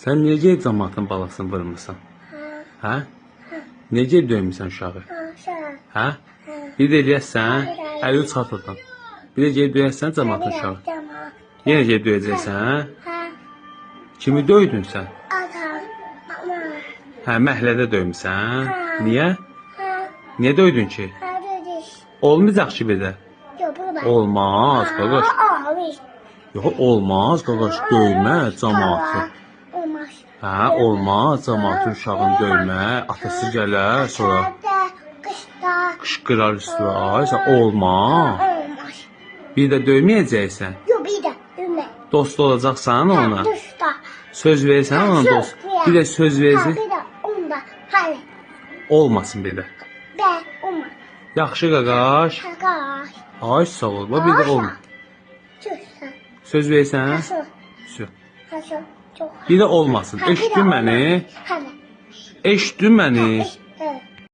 Sən necə cəmaatın balasını vurmursan? Hə? Necə döymüsən uşağı? Hə? Bir də eləyəsən, əli çıxart oradan. Bir də gedib döyəsən cəmaatın uşağı. Yenə gedib döyəcəksən? Kimi döydün sən? Hə, məhəllədə döymüsən? Niyə? Niyə döydün ki? Olmayacaq ki bir də. Olmaz, qaqaş. Yox, olmaz, qaqaş, döymə cəmaatı. Hə, olmaz, cəmaatın uşağını döymə, atası gələr, sonra qışqırar üstüə, ay, olmaz. Bir də döyməyəcəksən. Yox, bir də döymə. Dost olacaqsan ona. Dost. Söz verirsən ona dost. Bir də söz verirsən. Bir də onda, hələ. Olmasın bir də. Olmaz. Yaxşı qaqaş. Qaqaş. Ay, sağ ol, bir də olmaz. Söz verirsən? Həşə. Çox. Bir də olmasın. Eşitdin məni? Hələ. Eşitdin məni?